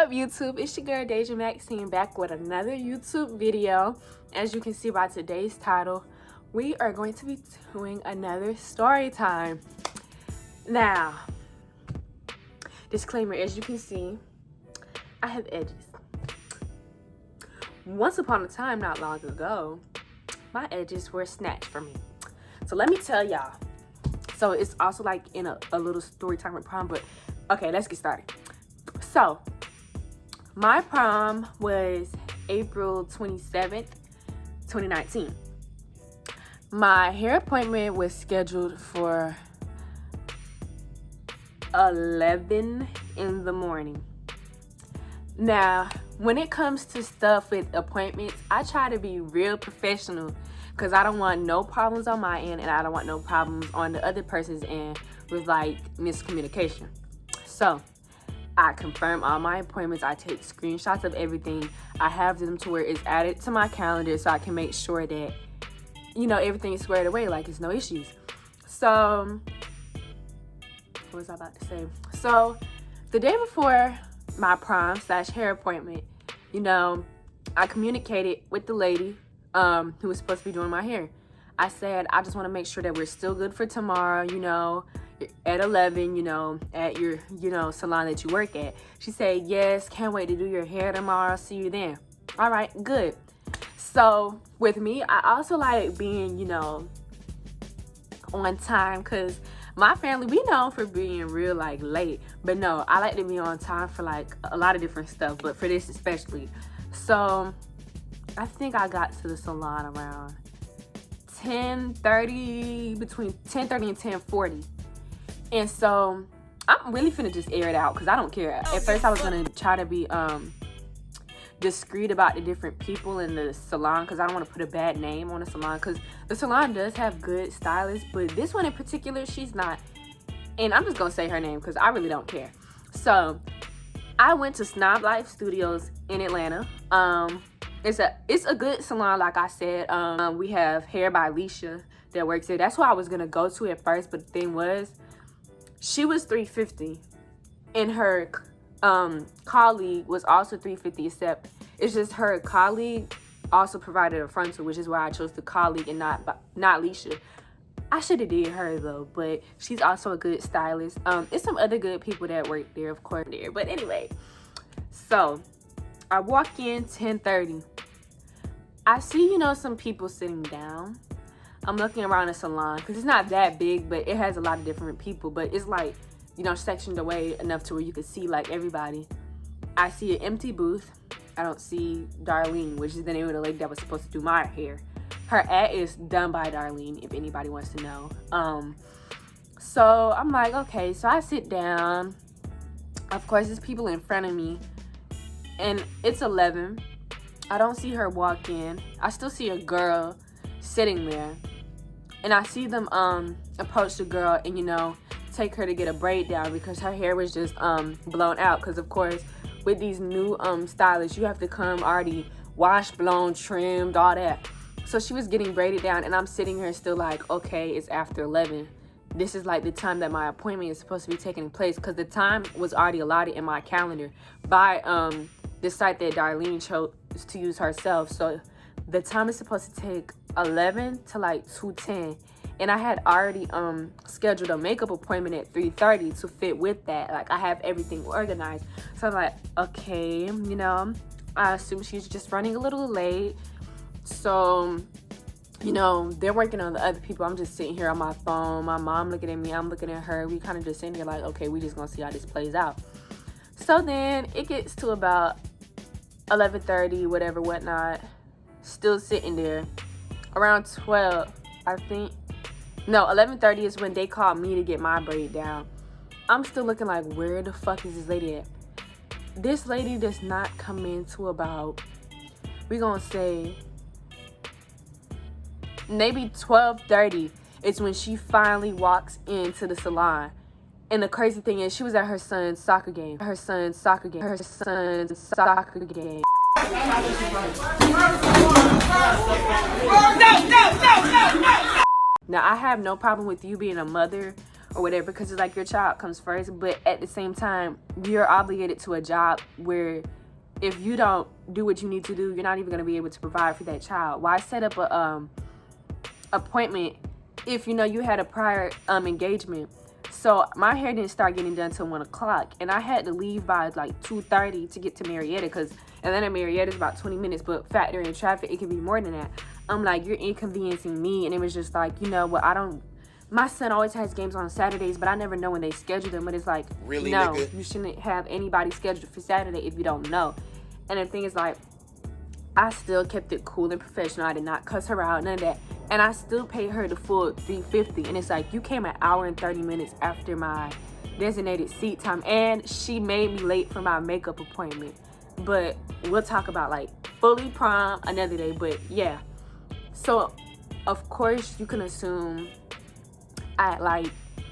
up, YouTube? It's your girl Deja Maxine back with another YouTube video. As you can see by today's title, we are going to be doing another story time. Now, disclaimer, as you can see, I have edges. Once upon a time, not long ago, my edges were snatched from me. So let me tell y'all. So it's also like in a little story time with prom, but okay, let's get started. So my prom was April 27th, 2019. My hair appointment was scheduled for 11 in the morning. Now, when it comes to stuff with appointments, I try to be real professional because I don't want no problems on my end and I don't want no problems on the other person's end with like miscommunication. So I confirm all my appointments. I take screenshots of everything. I have them to where it's added to my calendar so I can make sure that, you know, everything is squared away, like it's no issues. So, what was I about to say? So, the day before my prom / hair appointment, you know, I communicated with the lady who was supposed to be doing my hair. I said, I just want to make sure that we're still good for tomorrow, you know, at 11, you know, at your, you know, salon that you work at. She said, yes, can't wait to do your hair tomorrow. See you then. All right, good. So with me, I also like being, you know, on time because my family, we known for being real like late. But no, I like to be on time for like a lot of different stuff, but for this especially. So I think I got to the salon around 10:30, between 10:30 and 10:40. And so I'm really finna just air it out because I don't care. At first I was gonna try to be discreet about the different people in the salon because I don't want to put a bad name on the salon, because the salon does have good stylists, but this one in particular, she's not. And I'm just gonna say her name because I really don't care. So I went to Snob Life Studios in Atlanta. It's a good salon, like I said. We have Hair by Alicia that works there. That's who I was gonna go to at first, but the thing was, she was $350 and her colleague was also $350, except it's just her colleague also provided a frontal, which is why I chose the colleague and not Alicia. I should have did her though, but she's also a good stylist. It's some other good people that work there, of course, there. But anyway, so I walk in 10:30. I see, you know, some people sitting down. I'm looking around the salon because it's not that big, but it has a lot of different people. But it's like, you know, sectioned away enough to where you can see like everybody. I see an empty booth. I don't see Darlene, which is the name of the lady that was supposed to do my hair. Her ad is done by Darlene, if anybody wants to know. So I'm like, okay, so I sit down. Of course, there's people in front of me. And it's 11. I don't see her walk in. I still see a girl sitting there. And I see them approach the girl and, you know, take her to get a braid down because her hair was just blown out. Because, of course, with these new stylists, you have to come already washed, blown, trimmed, all that. So she was getting braided down, and I'm sitting here still like, okay, it's after 11. This is like the time that my appointment is supposed to be taking place because the time was already allotted in my calendar by the site that Darlene chose to use herself. So the time is supposed to take 11 to like 2:10, and I had already scheduled a makeup appointment at 3:30 to fit with that. Like I have everything organized. So I'm like, okay, you know, I assume she's just running a little late. So, you know, they're working on the other people. I'm just sitting here on my phone. My mom looking at me. I'm looking at her. We kind of just sitting here like, okay, we just gonna see how this plays out. So then it gets to about 11:30, whatever, whatnot. Still sitting there. Around 12, I think. No, 11:30 is when they called me to get my braid down. I'm still looking like, where the fuck is this lady at? This lady does not come into about, we gonna say, maybe 12:30 is when she finally walks into the salon. And the crazy thing is, she was at her son's soccer game. Now, I have no problem with you being a mother or whatever, because it's like your child comes first. But at the same time, you're obligated to a job where if you don't do what you need to do, you're not even going to be able to provide for that child. Why set up a appointment if you know you had a prior engagement? So my hair didn't start getting done till 1 o'clock, and I had to leave by like 2:30 to get to Marietta, because Atlanta Marietta is about 20 minutes, but factor in traffic, it can be more than that. I'm like, you're inconveniencing me. And it was just like, you know what, my son always has games on Saturdays, but I never know when they schedule them. But it's like, really, no, nigga? You shouldn't have anybody scheduled for Saturday if you don't know. And the thing is, like, I still kept it cool and professional. I did not cuss her out, none of that. And I still paid her the full $350. And it's like, you came an hour and 30 minutes after my designated seat time, and she made me late for my makeup appointment. But we'll talk about like fully prom another day. But yeah, so of course you can assume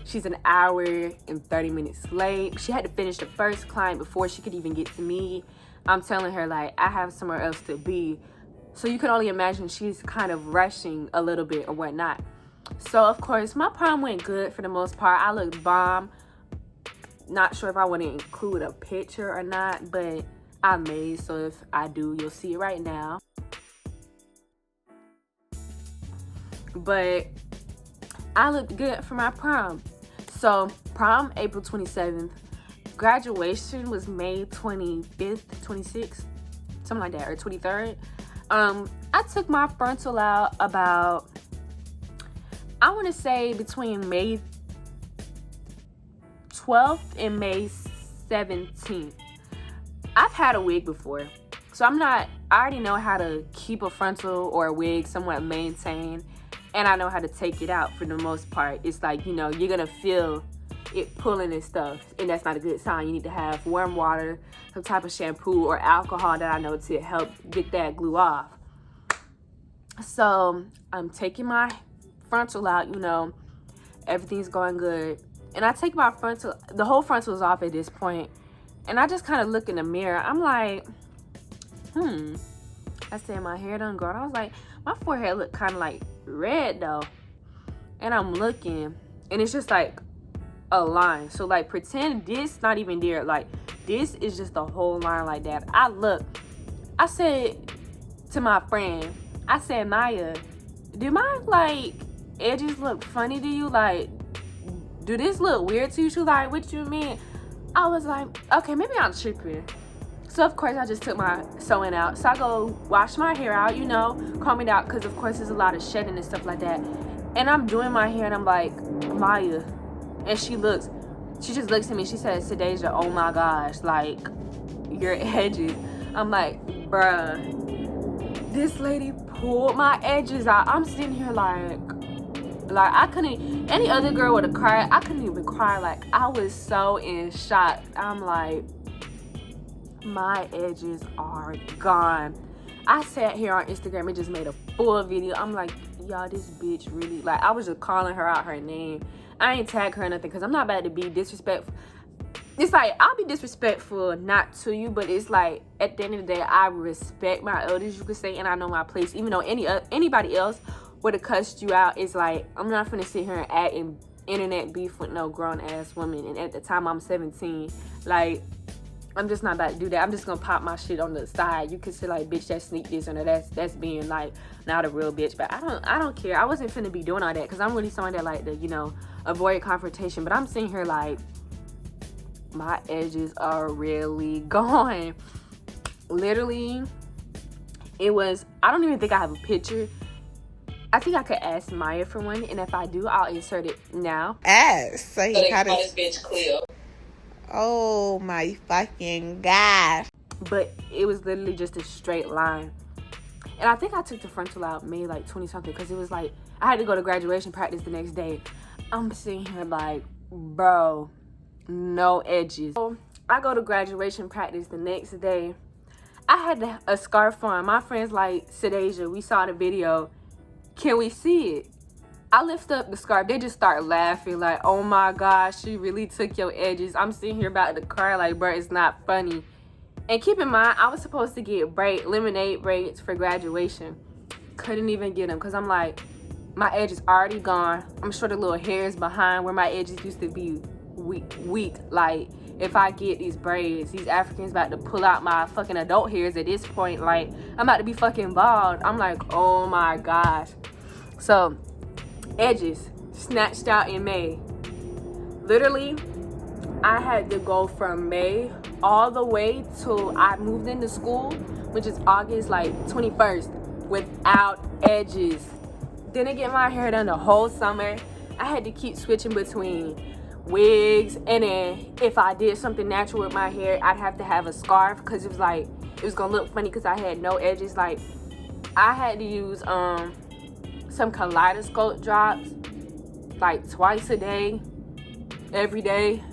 she's an hour and 30 minutes late. She had to finish the first client before she could even get to me. I'm telling her, like, I have somewhere else to be. So you can only imagine she's kind of rushing a little bit or whatnot. So of course my prom went good for the most part. I looked bomb. Not sure if I want to include a picture or not, but I may. So if I do, you'll see it right now. But I looked good for my prom. So prom April 27th. Graduation was May 25th, 26th, something like that, or 23rd. I took my frontal out about, I want to say between May 12th and May 17th. I've had a wig before, so I already know how to keep a frontal or a wig somewhat maintained, and I know how to take it out for the most part. It's like, you know, you're gonna feel it pulling and stuff, and that's not a good sign. You need to have warm water, some type of shampoo or alcohol that I know to help get that glue off. So I'm taking my frontal out, you know, everything's going good. And I take my frontal, the whole frontal is off at this point. And I just kind of look in the mirror. I'm like, I said, my hair done grown. I was like, my forehead look kind of like red though. And I'm looking, and it's just like a line. So like, pretend this not even there. Like, this is just a whole line like that. I said to my friend, I said, Maya, do my like edges look funny to you? Like, do this look weird to you? She was like, what you mean? I was like, okay, maybe I'm tripping. So of course I just took my sewing out. So I go wash my hair out, you know, comb it out, because of course there's a lot of shedding and stuff like that. And I'm doing my hair, and I'm like, Maya, and she just looks at me. She says, Sadeja, oh my gosh, like, your edges. I'm like, bruh, this lady pulled my edges out. I'm sitting here like I couldn't, any other girl would have cried. I couldn't even cry. Like, I was so in shock. I'm like, my edges are gone. I sat here on Instagram and just made a full video. I'm like, y'all, this bitch really, like, I was just calling her out her name. I ain't tag her or nothing, because I'm not about to be disrespectful. It's like, I'll be disrespectful not to you, but it's like, at the end of the day, I respect my elders, you could say, and I know my place. Even though anybody else would have cussed you out, it's like, I'm not finna sit here and act in internet beef with no grown-ass woman. And at the time, I'm 17. Like, I'm just not about to do that. I'm just gonna pop my shit on the side. You could say like, bitch, that's sneak this, or that's being like not a real bitch. But I don't care. I wasn't finna be doing all that, because I'm really someone that like to, you know, avoid confrontation. But I'm sitting here like, my edges are really gone. Literally, it was, I don't even think I have a picture. I think I could ask Maya for one, and if I do, I'll insert it now. Ask. So he got this bitch clear. Oh my fucking gosh. But it was literally just a straight line. And I think I took the frontal out May like 20 something, because it was like, I had to go to graduation practice the next day. I'm sitting here like, bro, no edges. So I go to graduation practice the next day. I had a scarf on. My friends like, Sadeja, we saw the video. Can we see it? I lift up the scarf. They just start laughing like, oh my gosh, she really took your edges. I'm sitting here about to cry like, bro, it's not funny. And keep in mind, I was supposed to get lemonade braids for graduation. Couldn't even get them, because I'm like, my edge is already gone. I'm sure the little hairs behind where my edges used to be weak. Like, if I get these braids, these Africans about to pull out my fucking adult hairs at this point. Like, I'm about to be fucking bald. I'm like, oh my gosh. So, edges snatched out in May. Literally, I had to go from May all the way till I moved into school, which is August like 21st, without edges. Didn't get my hair done the whole summer. I had to keep switching between wigs, and then if I did something natural with my hair, I'd have to have a scarf because it was like, it was gonna look funny because I had no edges. Like, I had to use some kaleidoscope drops like twice a day, every day.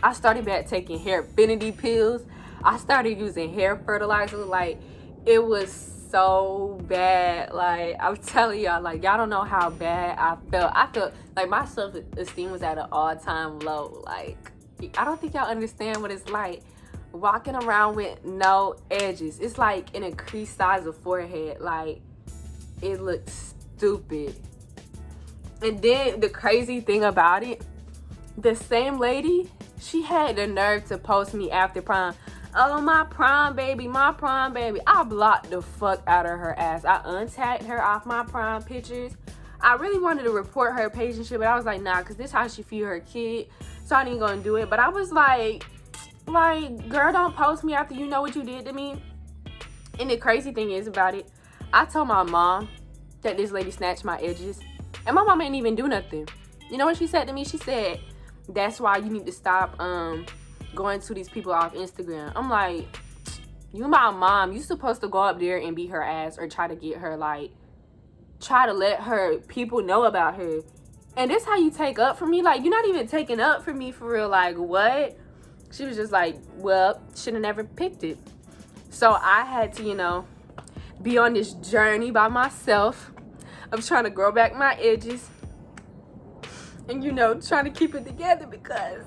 I started back taking hair affinity pills. I started using hair fertilizer. Like, it was so bad. Like, I'm telling y'all, like, y'all don't know how bad I felt. I felt like my self-esteem was at an all-time low. Like, I don't think y'all understand what it's like walking around with no edges. It's like an increased size of forehead. Like, it looks stupid. And then the crazy thing about it, the same lady, she had the nerve to post me after prom. Oh, my prom baby, my prom baby. I blocked the fuck out of her ass. I untagged her off my prom pictures. I really wanted to report her page and shit, but I was like, nah, because this is how she feed her kid. So I ain't gonna do it. But I was like, girl, don't post me after you know what you did to me. And the crazy thing is about it, I told my mom that this lady snatched my edges. And my mom ain't even do nothing. You know what she said to me? She said, that's why you need to stop going to these people off Instagram. I'm like, you my mom. You supposed to go up there and beat her ass or try to get her, like, try to let her people know about her. And this how you take up for me? Like, you're not even taking up for me for real. Like, what? She was just like, well, should have never picked it. So I had to, you know, be on this journey by myself of trying to grow back my edges. And, you know, trying to keep it together because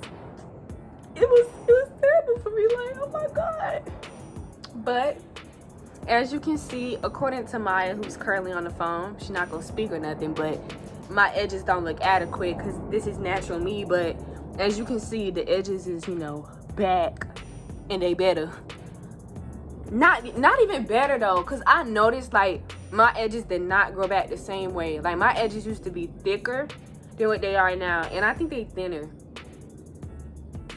it was terrible for me. Like, oh my God. But as you can see, according to Maya, who's currently on the phone, she's not gonna speak or nothing, but my edges don't look adequate because this is natural me. But as you can see, the edges is, you know, back, and they better. Not even better though, because I noticed like my edges did not grow back the same way. Like, my edges used to be thicker than what they are now, and I think they thinner,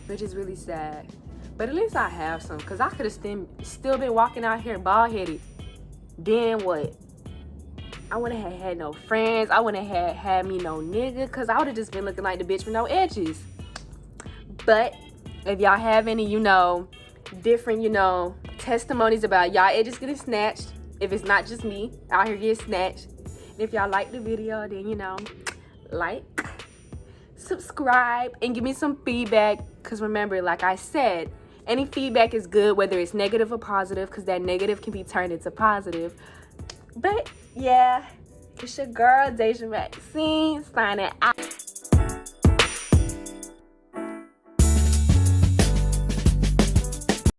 which is really sad. But at least I have some, because I could have still been walking out here bald-headed. Then what? I wouldn't have had no friends. I wouldn't have had me no nigga, because I would have just been looking like the bitch with no edges. But if y'all have any, you know, different, you know, testimonies about y'all edges getting snatched, if it's not just me out here getting snatched, and if y'all like the video, then, you know, like, subscribe, and give me some feedback. Because remember, like I said, any feedback is good, whether it's negative or positive, because that negative can be turned into positive. But yeah, it's your girl Deja Maxine signing out.